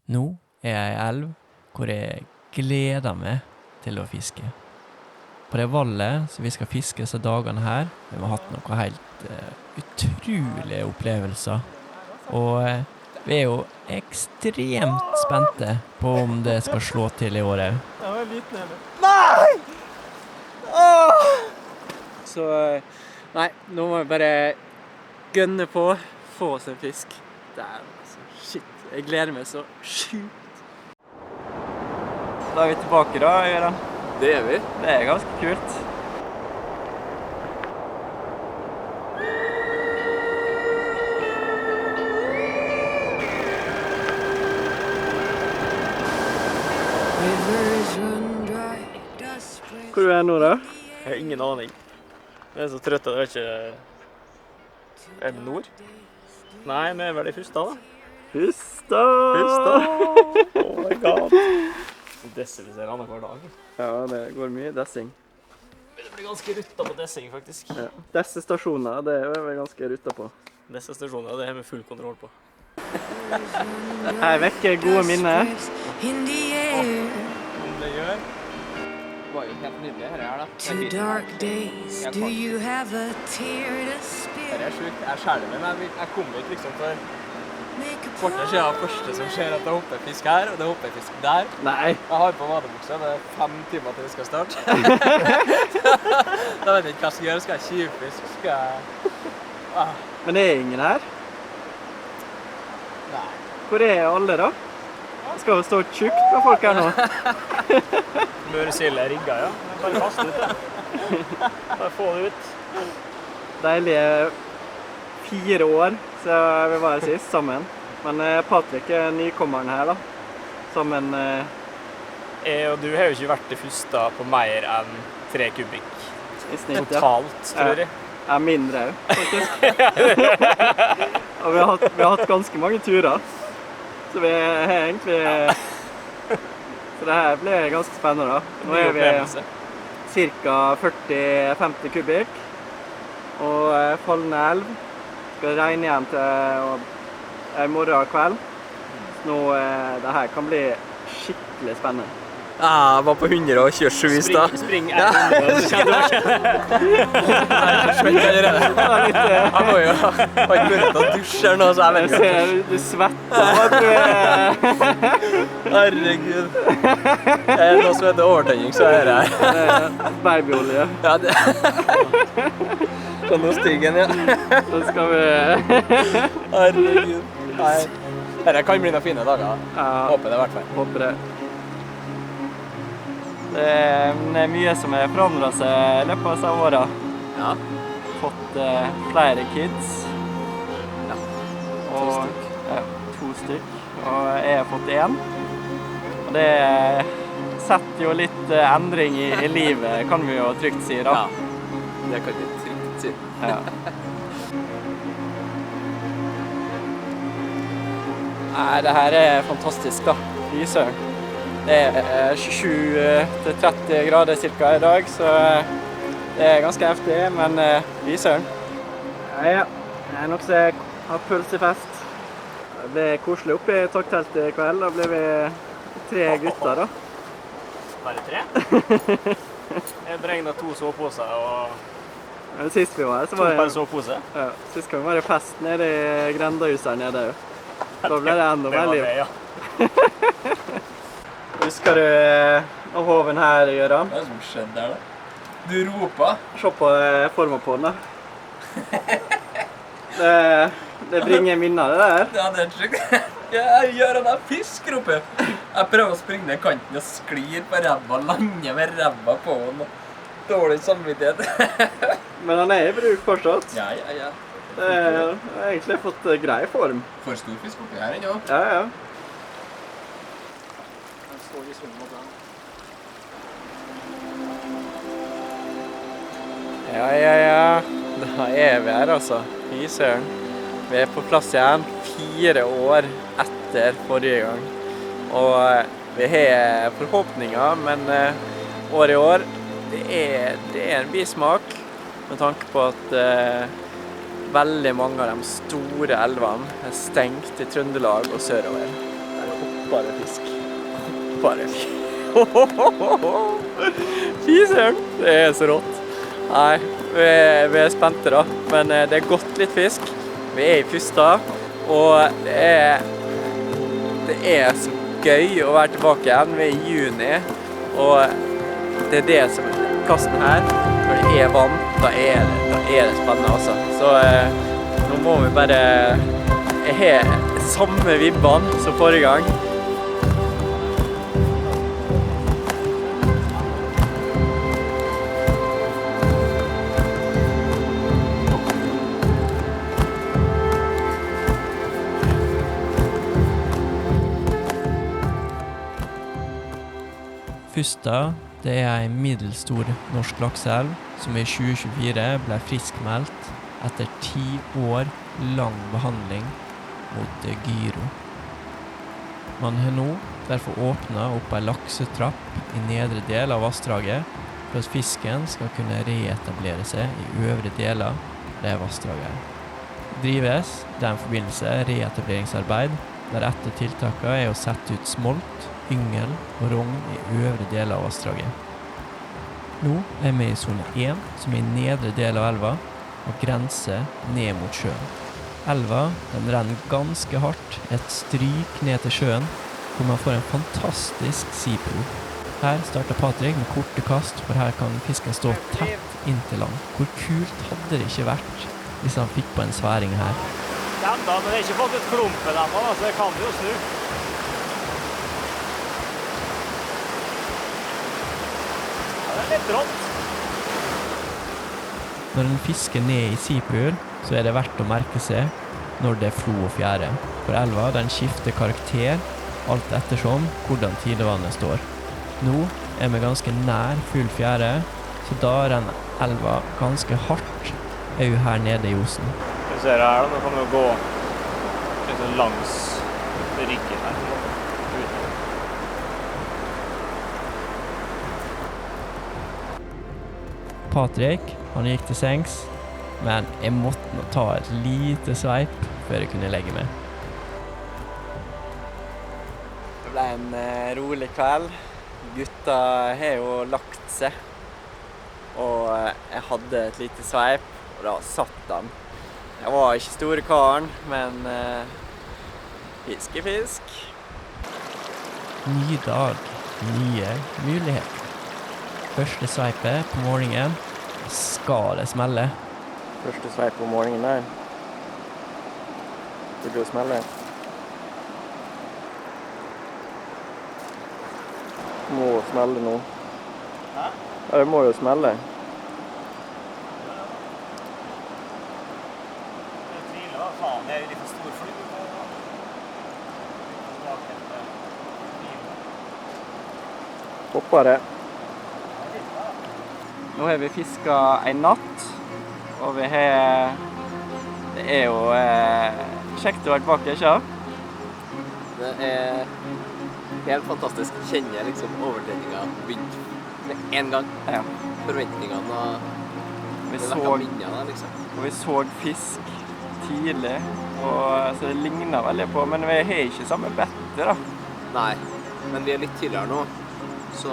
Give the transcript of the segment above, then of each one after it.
Nå er jeg i elv hvor jeg gleder meg til å fiske. På det vallet som vi skal fiske disse dagene her, vi har hatt noen helt utrolige opplevelser. Og vi er jo ekstremt spente på om det skal slå til i året. Jeg var litt nede. Nei! Så, nei, nå må vi bare gønne på, få oss en fisk. Det er altså, shit, jeg gleder meg så sjukt. Da er vi tilbake da, Gøran. Det er vi. Det er ganske kult. Hvor er du nå da? Jeg har ingen aning. Jeg er så trøtt at jeg vet ikke... Er det nord? Nei, vi er vel i Fustad da. Fustad! Oh my god. Desser vi ser annet hver dag. Ja, det går mye dessing. Det blir ganske rutta på dessing faktisk. Ja. Disse stasjoner, det er vi ganske rutta på. Disse stasjoner, det har vi full kontroll på. Her vekker gode minner. Det gjør. Det var jo helt nydelig her da. Two dark days, do you have a tear to spill? Det er sjukt. Jeg skjærer meg, men jeg kommer ikke liksom for... Kvartet siden det første som skjer at det hopper fisk her, og det hopper fisk der. Nei. Jeg har på vadebukse, det er 5 timer til vi skal starte. Da vet jeg ikke hva jeg skal gjøre. Skal jeg tjuvfisk? Skal jeg... Men det er ingen her? Nei. Hvor er alle da? Det skal jo stå tjukt med folk her nå. Møresild er rigget, ja. Bare kaste ut det. Bare få det ut. Deilige 4 år, så vi var her sist sammen. Men Patrick er nykommeren her da. Sammen... Jeg og du har jo ikke vært i Fustad på mer enn 3 kubikk. I snitt, ja. Totalt, tror jeg. Ja, mindre jo, faktisk. Og vi har hatt ganske mange turer. Så vi har egentlig... Så det her blir ganske spennende da. Nå er vi cirka 40-50 kubikk. Og fallende elv. Skal regne igjen til morgen og kveld. Så nå, det her kan bli skikkelig spennende. Jeg var på 127 i stad. Spring 100, så kjenner du ikke. Jeg er svett allerede. Jeg må jo ha ikke mulighet til å dusje nå, så jeg vet ikke. Jeg ser du svetter. Herregud. Det er noe som heter overtenning, så er det her. Babyolje. Ja, det... Sånn hos stigen, ja. Så skal vi... Herregud. Nei. Dette kan bli noen fine dager. Ja. Håper det i hvert fall. Håper det. Det er mye som har forandret seg i løpet av disse årene. Ja. Fått flere kids. Ja. Og, 2 stykk. Og jeg har fått 1. Og det setter jo litt endring i livet, kan vi jo trygt si da. Ja, det kan vi trygt si. Ja. Nei, det her er fantastisk da. Fy søren. Det er 27-30 grader cirka i dag, så det er ganske heftig, men fy søren. Ja, det er nok så jeg har pølsefest. Det blir koselig oppe i takteltet i kveld, da blir vi 3 gutter da. Bare 3? Jeg beregnet 2 soveposer og... Sist vi var her, så 2 var per sovepose? Ja, sist kan vi være fest nede i Grendahuset her nede. Da ble det enda mer liv. Det, ja. Husker du hoven her, Gøran? Hva er det som skjedde der da? Du ropa? Se på formen på den da. Det bringer minner det der. Ja, det er sjukt. Jeg gjør en fisk, roper. Jeg prøver å springe ned kanten og sklir på ræva, lander med ræva på den. Dårlig samvittighet. Men han er i bruk fortsatt. Ja. Det har egentlig fått grei form. For stor fisk oppi her ennå. Ja. Ja. Da er vi her altså. Fy søren. Vi er på plass igjen 4 år etter forrige gang. Og vi har forhåpninger, men år i år, det er en bismak med tanke på at veldig mange av de store elvene er stengt i Trøndelag og sørover. Hoppbare fisk. Fy søren, det er så rått. Nei, vi er spente da, men det er godt litt fisk. Vi er i Fustad, og det er så gøy å være tilbake igjen. Vi er i juni, og det er det som plassen her. Når det er vann, da er det spennende altså. Så nå må vi bare ha samme vibbene som forrige gang. Fustad, det er en middelstor norsk lakseelv som i 2024 ble friskmeldt etter 10 år lang behandling mot gyro. Man har nå derfor åpnet opp en laksetrapp i nedre del av vassdraget for at fisken skal kunne reetablere seg i øvre deler av det vassdraget. Drives den forbindelse reetableringsarbeid der etter tiltakene er å sette ut smolt, yngel og rogn i øvre deler av vassdraget. Nå er vi i zone 1, som er i nedre del av elva, og grenser ned mot sjøen. Elva, den renner ganske hardt, et stryk ned til sjøen, hvor man får en fantastisk sipro. Her starter Patrick med korte kast, for her kan fisken stå tett inntil land. Hvor kult hadde det ikke vært hvis han fikk på en sværing her? Ja, da, men det er ikke fått ut klumpen ennå, så det kan jo snu. Litt rått. Når en fisker ned i sipruer, så er det verdt å merke seg når det er flo og fjære. For elva, den skifter karakter alt ettersom hvordan tidevannet står. Nå er vi ganske nær full fjære, så da renner elva ganske hardt her nede i osen. Du ser her, nå kan vi jo gå liksom langs ryggen her. Patrick, han gikk til sengs, men jeg måtte nå ta et lite sveip før jeg kunne legge meg. Det ble en rolig kveld. Gutta har jo lagt seg, og jeg hadde et lite sveip, og da satt han. Jeg var ikke store karen, men fisk er fisk. Ny dag, nye muligheter. Første sveipet på morgenen, skal det smelle. Første sveip på morgenen der. Det blir å smelle. Må smelle nå. Hæ? Ja, det må jo smelle. Jeg tviler, hva faen, det er jo litt for stor fly. Hopper det. Nå har vi fisket en natt, og vi har... Det er jo kjekt å være tilbake, ikke? Det er helt fantastisk. Kjenner liksom overtenningen begynt med en gang. Ja. Forventningene og Vi det så, vekker minnene, liksom. og vi så fisk tidlig, og så det ligner veldig på, men vi har ikke samme bette da. Nei, men vi er litt tidligere nå, så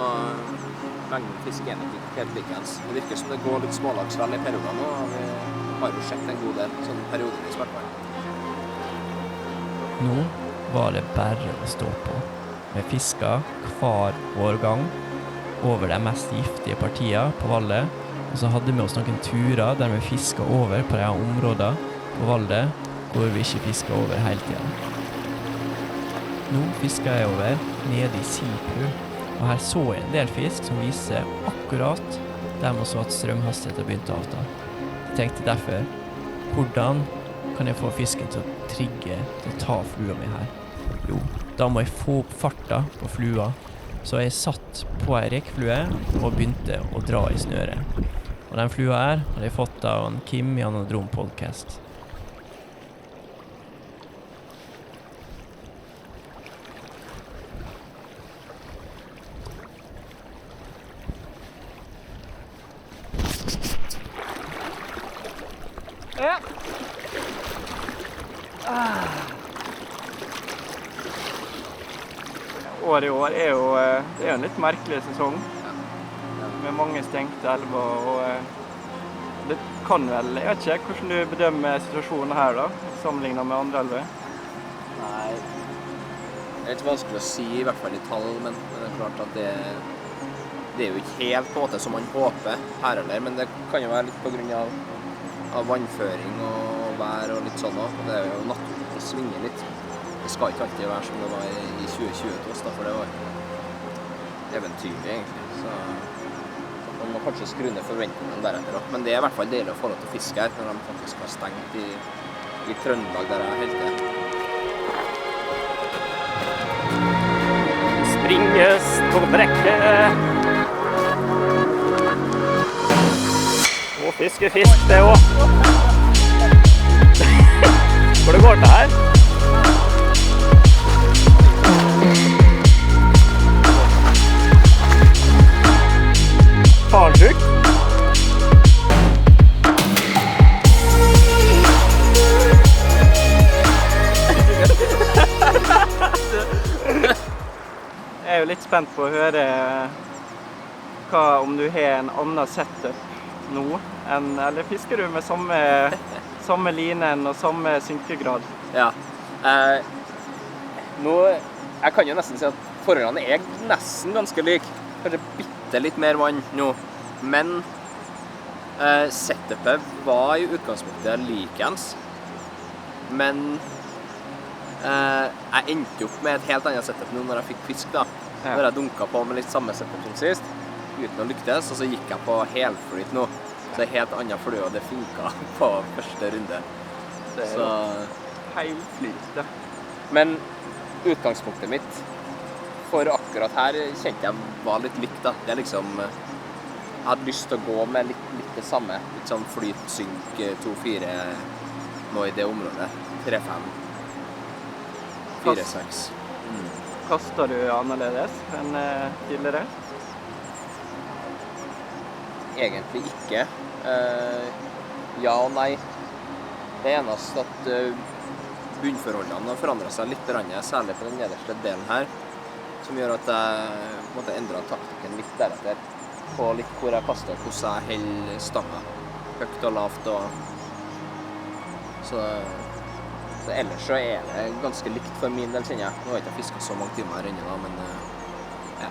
mengden fisk er nok ikke helt likens. Det virker som det går litt smålagsvel i perioder nå, og vi har jo sett en god del sånn perioder i hvertfall. Nå var det bare å stå på. Vi fisket hver årgang over de mest giftige partiene på Valle, og så hadde vi oss noen turer der vi fisket over på de områdene på Valle hvor vi ikke fisket over hele tiden. Nå fisket jeg over nede i Sipru, og her så jeg en del fisk som viser akkurat der man så at strømhastigheten begynte å avta. Jeg tenkte derfor, hvordan kan jeg få fisken til å trigge til å ta flua mi her? Jo, da må jeg få opp farta på flua. Så jeg satt på en rekeflue og begynte å dra i snøret. Og den flua her hadde jeg fått av Kim i Anadrom Podcast. Ja. året i år er jo det er en litt merkelig sesong. Med mange stengte elver, og det kan vel, jeg vet ikke hvordan du bedømmer situasjonen her da, sammenlignet med andre elver. Nei, det er litt vanskelig å si, i hvert fall i tall, men det er klart at det er jo ikke helt på en måte som man håper her eller, men det kan jo være litt på grunn av vannføring og vær og litt sånn også. Det er jo naturlig å svinge litt. Det skal ikke alltid være som det var i 2020 til oss, da, for det var eventyrlig egentlig. Så man må kanskje skru ned forventningene deretter også. Men det er i hvert fall deilig å få lov til å fiske her, når de faktisk har stengt i Trøndelag der jeg helt til. Springes på brekket. Og fiske fisk, det også. Hvor det går til her? Farsjuk. Jeg er jo litt spent på å høre om du har en annen setup nå, eller fisker du med samme linen og samme synkegrad? Ja. Jeg kan jo nesten si at forholdene er nesten ganske like. Kanskje bitte litt mer vann nå. Men setupet var i utgangspunktet likens. Men jeg endte opp med et helt annet setup nå når jeg fikk fisk da. Ja. Når jeg dunket på med litt samme setup som sist, uten å lyktes, og så gikk jeg på helflyt nå. Så det er helt annet flue, og det funket på første runde. Det er Så... Heilflyt, det. Men utgangspunktet mitt for akkurat her kjente jeg var litt likt da. Det er liksom, jeg hadde lyst til å gå med litt det samme. Litt sånn flyt, synk, 2-4 nå i det området. 3-5, 4-6. Kastet du annerledes enn tidligere? Egentlig ikke. Ja og nei. Det eneste at bunnforholdene har forandret seg litt, særlig på den nederste delen her, som gjør at jeg måtte endre taktikken litt deretter, på litt hvor jeg kastet, hvordan jeg holder stanga, høyt og lavt, så ellers så er det ganske likt for min del, kjenner jeg. Nå har jeg ikke fisket så mange timer her inne da, men ja.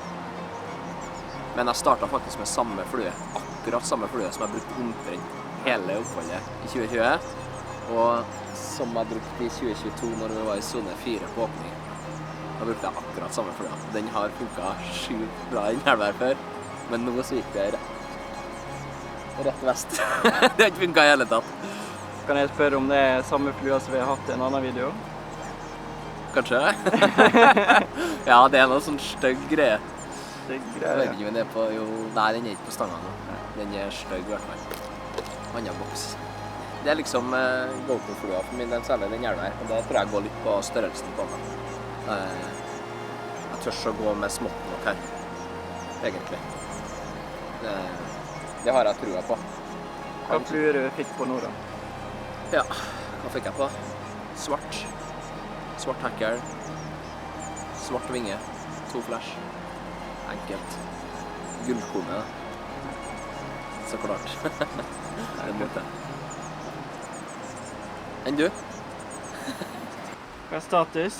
Men jeg startet faktisk med samme flue, akkurat samme flue som jeg brukte omtrent hele oppholdet i 2020, og som jeg brukte i 2022 når vi var i zone 4 på åpning. Da brukte jeg akkurat samme flue. Den har funket sjukt bra i nærvær før, men nå så gikk det rett vest. Det har ikke funket i hele tatt. Kan jeg spørre om det er samme flua som vi har hatt i en annen video? Kanskje? Ja, det er noe sånn stygg greie. Det Jeg greier vet ikke om den er på, nei, den er ikke på stanga nå. Den er stygg i hvert fall. Annen boks. Det er liksom GoPro-flua for min del, særlig den elva her. Og det tror jeg går litt på størrelsen på den. Jeg tør å gå med smått nok her, egentlig. Det har jeg trua på. Hva fluer du fikk på nå da? Ja, hva fikk jeg på? Svart. Svart hekkel. Svart vinge. 2 flash. Enkelt. Gullkone. Så klart. Det er måte. Enn du? Hva er status?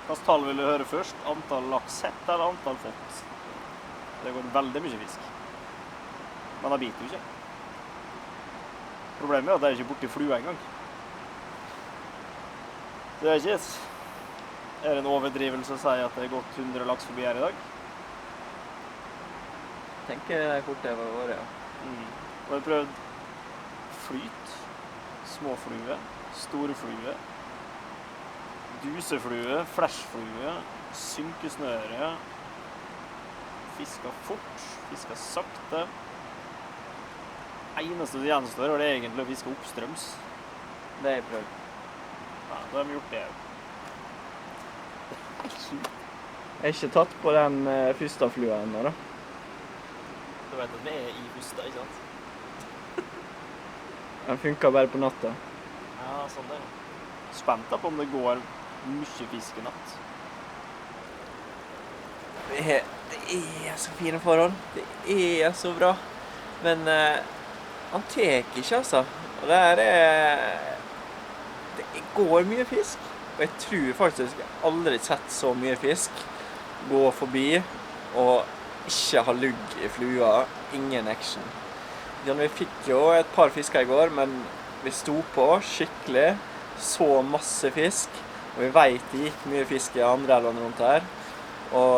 Hvilket tall vil du høre først? Antall laks sett eller antall fått? Det går veldig mye fisk. Men det biter jo ikke. Problemet er at det er ikke borti flua engang. Det er ikke en overdrivelse å si at det er gått 100 laks forbi her i dag. Tenker fort det var året, ja. Og jeg har prøvd flyt, småflue, store flue, duseflue, flashflue, synkesnøre, fisker fort, fisker sakte. Eneste som gjenstår er det egentlig å fiske oppstrøms. Det har jeg prøvd. Ja, da har vi gjort det. Jeg har ikke tatt på den Fustad-flua ennå da. Du vet at vi er i Fustad, ikke sant? Den funker bare på natta. Ja, sånn det. Spent på om det går mye fisk i natt. Det er så fine forhold. Det er så bra. Men han tek ikke, altså. Og det går mye fisk. Og jeg tror faktisk jeg aldri sett så mye fisk gå forbi og ikke ha lugg i flua. Ingen action. Vi fikk jo et par fisker i går, men vi sto på skikkelig. Så masse fisk. Og vi vet det gikk mye fisk i andre elvene rundt her. Og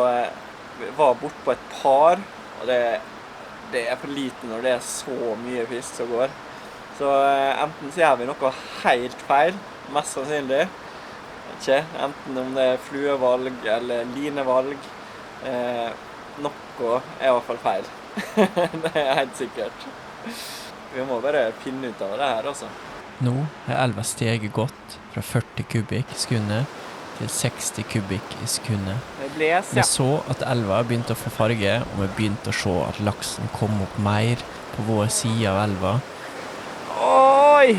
vi var bort på et par, og det er for lite når det er så mye fisk som går. Så enten så gjør vi noe helt feil, mest sannsynlig. Ikke, enten om det er fluevalg eller linevalg. Noe er i hvert fall feil. Det er helt sikkert. Vi må bare finne ut av det her, altså. Nå er elva steget godt fra 40 kubikk i sekundet til 60 kubikk i sekundet. Det bles, Vi så at elva begynte å få farge, og vi begynte å se at laksen kom opp mer på vår side av elva. Oi!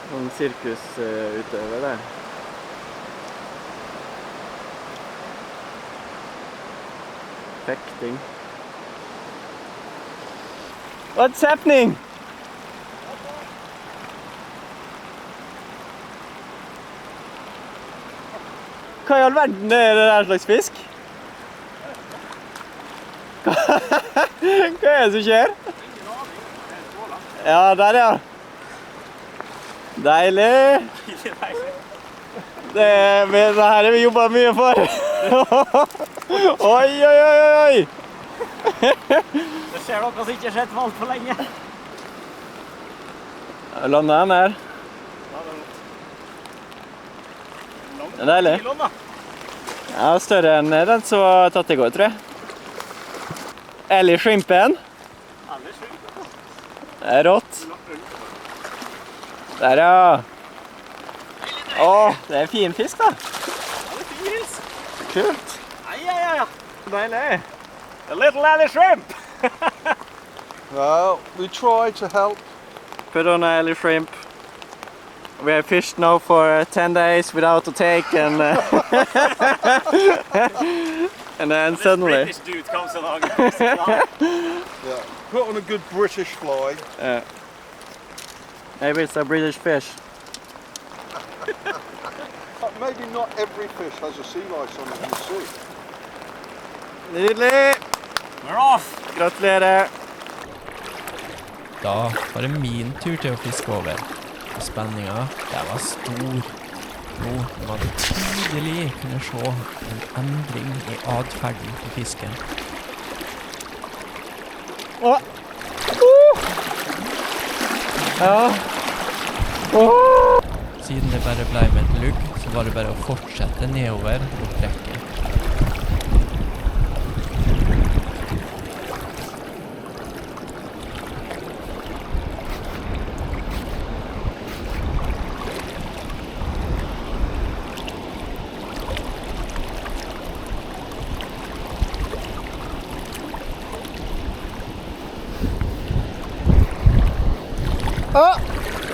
Noen sirkusutøver der. Fekting. What's happening? Hva i all verden er det der slags fisk? Hva er det som skjer? Ja, der ja. Deilig. Det her har vi jobbet mye for. Oi, oi, oi, oi. Det skjer noe som ikke har skjedd for alt for lenge. Landet den her. Det er deilig. Ja, større enn den som var tatt i går, tror jeg. Eller shrimpen. Det er rått. Der, ja. Åh, det er fin fisk, da. Ja, det er fin gris. Kult. Ja. Deilig. A little alley shrimp. Well, we try to help. Put on a alley shrimp. We have fished now for 10 days without a take, and and then suddenly. This British dude comes along. Yeah. Put on a good British fly. Maybe it's a British fish. Maybe not every fish has a sea lice on it in the sea. Nydelig. We're off. Gratulerer. Da var det min tur til å fiske over. Og spenninga, det var stor. Nå man tydelig kunne se en endring i adferden til fisken. Ja. Siden det bare ble med et lugg, så var det bare å fortsette nedover mot brekket.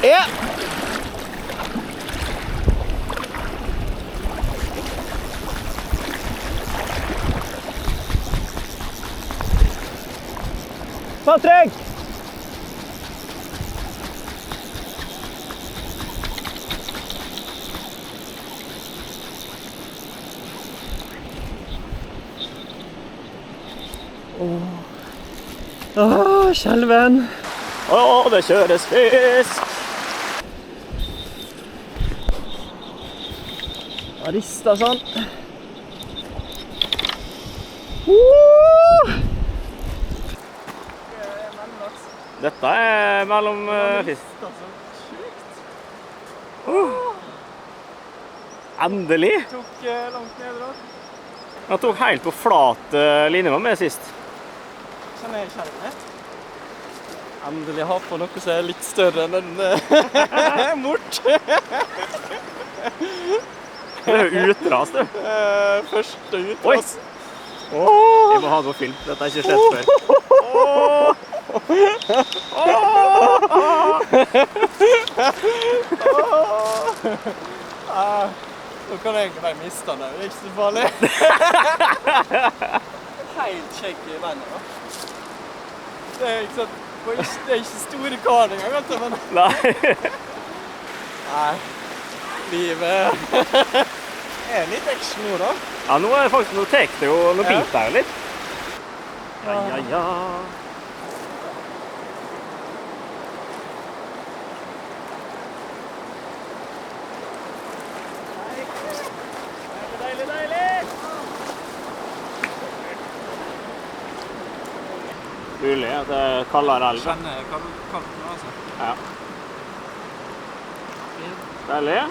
Ja. Patrick! Skjelven. Det kjøres fisk. Rista sånn. Dette er mellom fisk. Endelig. Tok langt ned. Han tok helt på flat linje med sist. Sånn er skjelven. Endelig ha på noe som er litt større enn den mort. Det er jo utras, du. Første Oi! utras. Vi må ha noe film. Dette har ikke skjedd før. Nå kan jeg egentlig bare miste den. Det er ikke så farlig. Helt skjegg i vannet, da. Det er ikke sant. Det er ikke store kar engang, vet du, men... Nei. Nei. Livet er litt action nå, da. Ja, nå er det faktisk noe tek det jo, nå biter det jo litt. Ja. Deilig. Mulig at det er kaldere elv. Skjønner kaldt nå, altså. Ja. Deilig.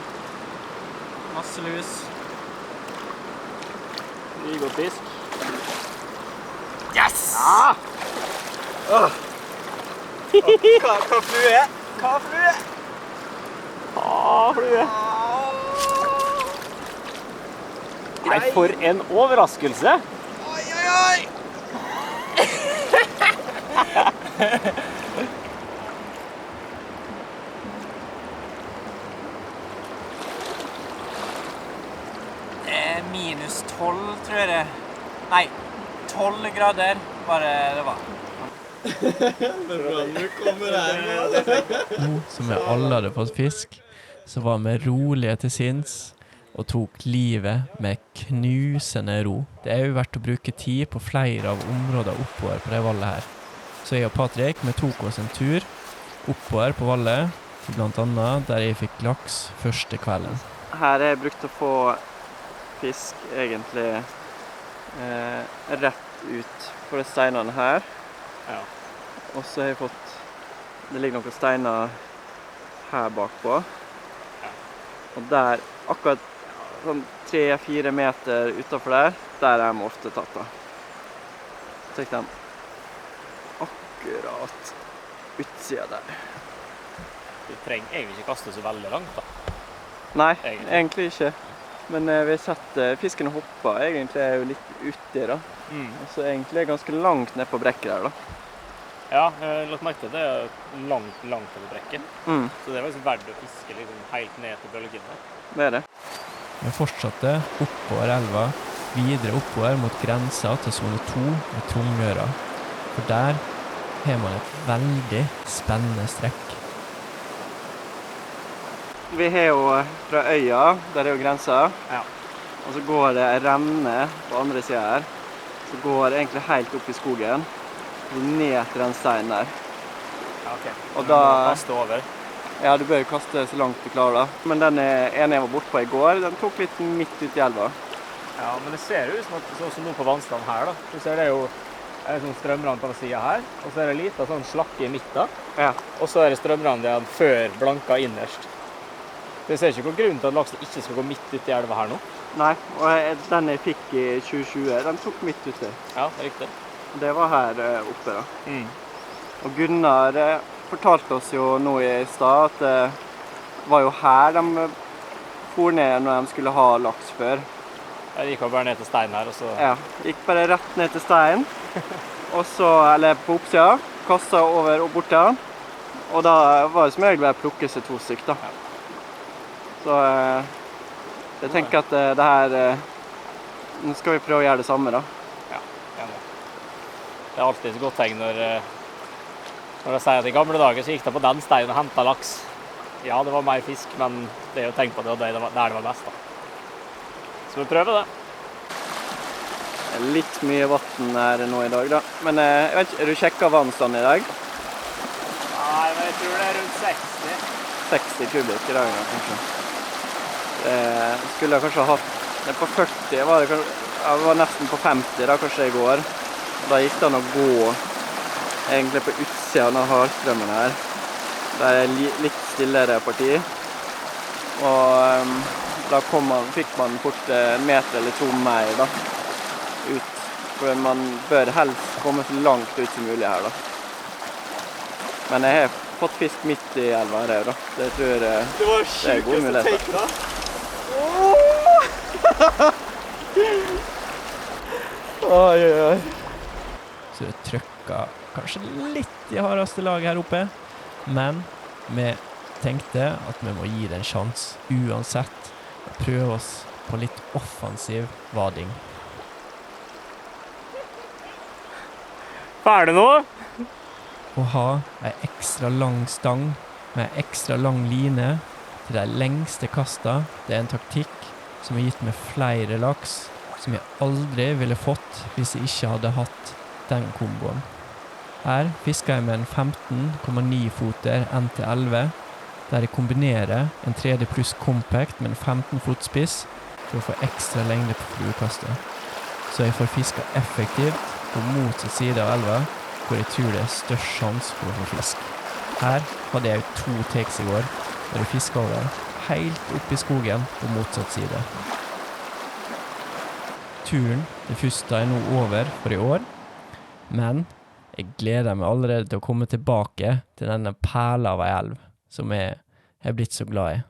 Masse lus. Mye godt fisk. Yes! Ja! Hva flue? Hva flue? Flue. Nei, for en overraskelse. Oi! Det er minus 12, tror jeg det. Nei, 12 grader bare det var. Men du kommer her. Nå som vi alle hadde fått fisk, så var vi rolige til sinns og tok livet med knusende ro. Det er jo verdt å bruke tid på flere av områdene oppover på det vallet her. Så jeg og Patrick, vi tok oss en tur oppover på vallet, til blant annet der jeg fikk laks første kvelden. Her er jeg brukt å få fisk egentlig rett ut for de steinene her. Ja. Og så har jeg fått, det ligger noen steiner her bakpå. Ja. Og der, akkurat sånn 3-4 meter utenfor der er de ofte tatt da. Så tek de akkurat utsida der. Du trenger egentlig ikke kaste så veldig langt da. Nei, Egentlig. egentlig ikke. Men vi har sett fisken hoppa egentlig er jo litt uti da. Og så egentlig er ganske langt ned på brekket der da. Ja, jeg har lagt merke til det. Det er langt over brekket. Så det er faktisk verdt å fiske liksom helt ned til bølgene. Det er det. Vi fortsatte oppover elva, videre oppover mot grensa til zone 2 med Trongøra. For der har man et veldig spennende strekk. Vi har jo fra øya, der er jo grensa. Ja. Og så går det en renne på andre siden her. Så går det egentlig helt opp i skogen. Ned til den steinen der. Ja, ok. Og Du da... må kaste over. Ja, du bør jo kaste så langt du klarer da. Men den ene jeg var borte på i går, den tok litt midt ut i elva. Ja, men det ser jo ut som at sånn som nå på vannstand her da. Så ser det jo en sånn strømrand på siden her, og så er det litt av sånn slakke i midten. Ja. Og så er det strømrand igjen før blanka innerst. Det ser ikke noen grunn til at laksen ikke skal gå midt ut i elva her nå. Nei, og den jeg fikk i 2020, den tok midt uti. Ja, det er riktig. Det var her oppe da. Og Gunnar fortalte oss jo nå i stad at det var jo her de for ned når de skulle ha laks før. Jeg gikk bare ned til steinen her, og så... Ja, gikk bare rett ned til steinen, og så, eller på oppsida, kastet over og bort til han. Og da var det som regel bare å plukke seg 2 stykker da. Så jeg tenker at det her, nå skal vi prøve å gjøre det samme da. Ja, enig. Det er alltid et godt tegn når jeg sier at i gamle dager så gikk det på den steinen og hentet laks. Ja, det var mer fisk, men det er jo tenkt på det, og der det var best da. Så vi prøver det. Det er litt mye vatten her nå i dag da. Men jeg vet ikke, er du sjekket vannstand i dag? Nei, men jeg tror det er rundt 60. 60 kubikk i dag da, kanskje. Skulle jeg kanskje ha hatt, på 40 var det kanskje, jeg var nesten på 50 da kanskje i går. Da gikk det an å gå egentlig på utsiden av Harstrømmen her. Der er litt stillere parti. Og da fikk man fort en meter eller 2 mer da, ut. For man bør helst komme så langt ut som mulig her da. Men jeg har fått fisk midt i elva her da. Det tror jeg det er god mulighet. Oi, oi, oi. Så det trøkka kanskje litt i hardeste laget her oppe, men vi tenkte at vi må gi det en sjans uansett, og prøve oss på litt offensiv vading. Ferdig nå? Å ha ei ekstra lang stang med ei ekstra lang line til de lengste kasta, det er en taktikk som har gitt meg flere laks som jeg aldri ville fått hvis jeg ikke hadde hatt den komboen. Her fisker jeg med en 15,9 foter NT11, der jeg kombinerer en 3D pluss compact med en 15 fot spiss for å få ekstra lengde på fluekastet. Så jeg får fisket effektivt på motsatt side av elva, hvor jeg tror det er størst sjans for å få fisk. Her hadde jeg 2 takes i går, og jeg fisket over helt opp i skogen på motsatt side. Turen til Fusta er nå over for i år, men jeg gleder meg allerede til å komme tilbake til denne perla av ei elv som jeg er blitt så glad i.